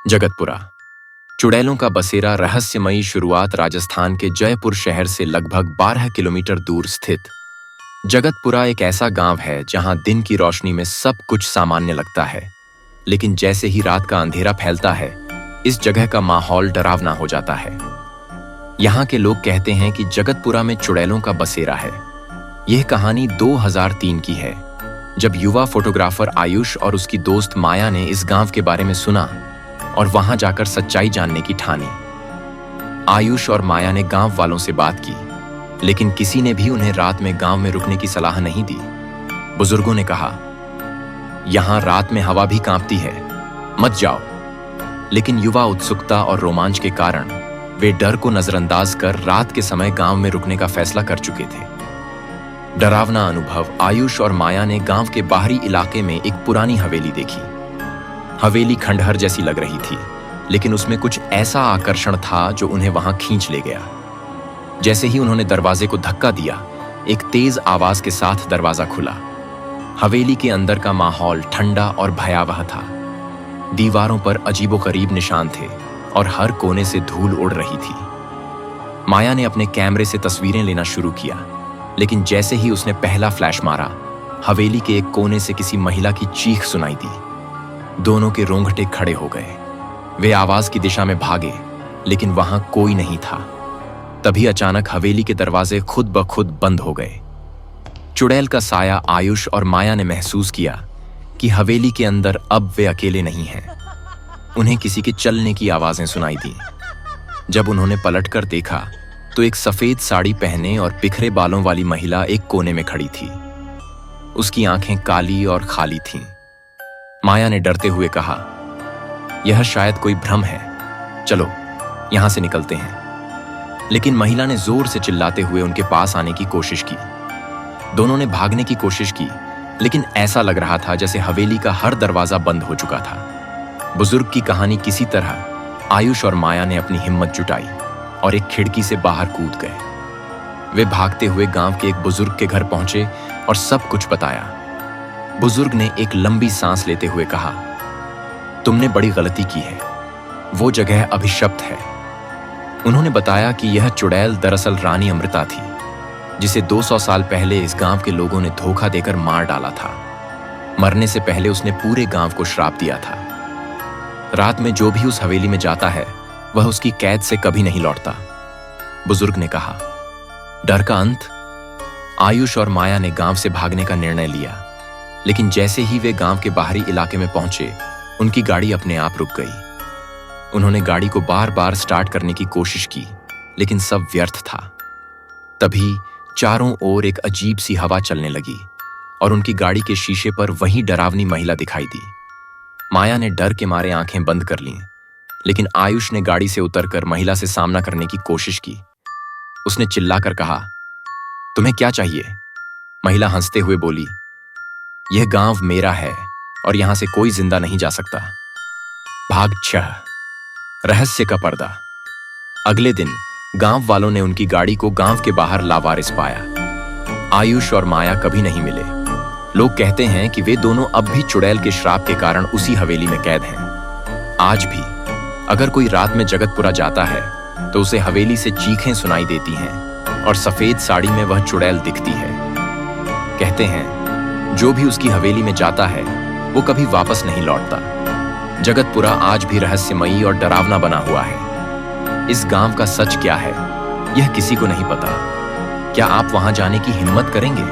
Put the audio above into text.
जगतपुरा, चुड़ैलों का बसेरा। रहस्यमयी शुरुआत। राजस्थान के जयपुर शहर से लगभग 12 किलोमीटर दूर स्थित जगतपुरा एक ऐसा गांव है जहां दिन की रोशनी में सब कुछ सामान्य लगता है, लेकिन जैसे ही रात का अंधेरा फैलता है, इस जगह का माहौल डरावना हो जाता है। यहाँ के लोग कहते हैं कि जगतपुरा में चुड़ैलों का बसेरा है। यह कहानी 2003 की है, जब युवा फोटोग्राफर आयुष और उसकी दोस्त माया ने इस गांव के बारे में सुना और वहां जाकर सच्चाई जानने की ठानी। आयुष और माया ने गांव वालों से बात की, लेकिन किसी ने भी उन्हें रात में गांव में रुकने की सलाह नहीं दी। बुजुर्गों ने कहा, यहां रात में हवा भी कांपती है, मत जाओ। लेकिन युवा उत्सुकता और रोमांच के कारण वे डर को नजरअंदाज कर रात के समय गांव में रुकने का फैसला कर चुके थे। डरावना अनुभव। आयुष और माया ने गांव के बाहरी इलाके में एक पुरानी हवेली देखी। हवेली खंडहर जैसी लग रही थी, लेकिन उसमें कुछ ऐसा आकर्षण था जो उन्हें वहां खींच ले गया। जैसे ही उन्होंने दरवाजे को धक्का दिया, एक तेज आवाज के साथ दरवाजा खुला। हवेली के अंदर का माहौल ठंडा और भयावह था। दीवारों पर अजीबोगरीब निशान थे और हर कोने से धूल उड़ रही थी। माया ने अपने कैमरे से तस्वीरें लेना शुरू किया, लेकिन जैसे ही उसने पहला फ्लैश मारा, हवेली के एक कोने से किसी महिला की चीख सुनाई दी। दोनों के रोंगटे खड़े हो गए। वे आवाज की दिशा में भागे, लेकिन वहां कोई नहीं था। तभी अचानक हवेली के दरवाजे खुद ब खुद बंद हो गए। चुड़ैल का साया। आयुष और माया ने महसूस किया कि हवेली के अंदर अब वे अकेले नहीं हैं। उन्हें किसी के चलने की आवाजें सुनाई दी। जब उन्होंने पलटकर देखा तो एक सफेद साड़ी पहने और बिखरे बालों वाली महिला एक कोने में खड़ी थी। उसकी आंखें काली और खाली थीं। माया ने डरते हुए कहा, यह शायद कोई भ्रम है, चलो यहां से निकलते हैं। लेकिन महिला ने जोर से चिल्लाते हुए उनके पास आने की कोशिश की। दोनों ने भागने की कोशिश की, लेकिन ऐसा लग रहा था जैसे हवेली का हर दरवाजा बंद हो चुका था। बुजुर्ग की कहानी किसी तरह आयुष और माया ने अपनी हिम्मत जुटाई और एक खिड़की से बाहर कूद गए। वे भागते हुए गांव के एक बुजुर्ग के घर पहुंचे और सब कुछ बताया। बुजुर्ग ने एक लंबी सांस लेते हुए कहा, तुमने बड़ी गलती की है, वो जगह अभिशप्त है। उन्होंने बताया कि यह चुड़ैल दरअसल रानी अमृता थी, जिसे 200 साल पहले इस गांव के लोगों ने धोखा देकर मार डाला था। मरने से पहले उसने पूरे गांव को श्राप दिया था। रात में जो भी उस हवेली में जाता है, वह उसकी कैद से कभी नहीं लौटता। बुजुर्ग ने कहा, डर का अंत। आयुष और माया ने गांव से भागने का निर्णय लिया, लेकिन जैसे ही वे गांव के बाहरी इलाके में पहुंचे, उनकी गाड़ी अपने आप रुक गई। उन्होंने गाड़ी को बार बार स्टार्ट करने की कोशिश की, लेकिन सब व्यर्थ था। तभी चारों ओर एक अजीब सी हवा चलने लगी और उनकी गाड़ी के शीशे पर वही डरावनी महिला दिखाई दी। माया ने डर के मारे आंखें बंद कर लीं, लेकिन आयुष ने गाड़ी से उतरकर महिला से सामना करने की कोशिश की। उसने चिल्लाकर कहा, तुम्हें क्या चाहिए? महिला हंसते हुए बोली, यह गांव मेरा है और यहां से कोई जिंदा नहीं जा सकता। भाग 6। रहस्य का पर्दा। अगले दिन गांव वालों ने उनकी गाड़ी को गांव के बाहर लावारिस पाया। आयुष और माया कभी नहीं मिले। लोग कहते हैं कि वे दोनों अब भी चुड़ैल के श्राप के कारण उसी हवेली में कैद हैं। आज भी अगर कोई रात में जगतपुरा जाता है तो उसे हवेली से चीखें सुनाई देती हैं और सफेद साड़ी में वह चुड़ैल दिखती है। कहते हैं जो भी उसकी हवेली में जाता है वो कभी वापस नहीं लौटता। जगतपुरा आज भी रहस्यमयी और डरावना बना हुआ है। इस गांव का सच क्या है, यह किसी को नहीं पता। क्या आप वहां जाने की हिम्मत करेंगे?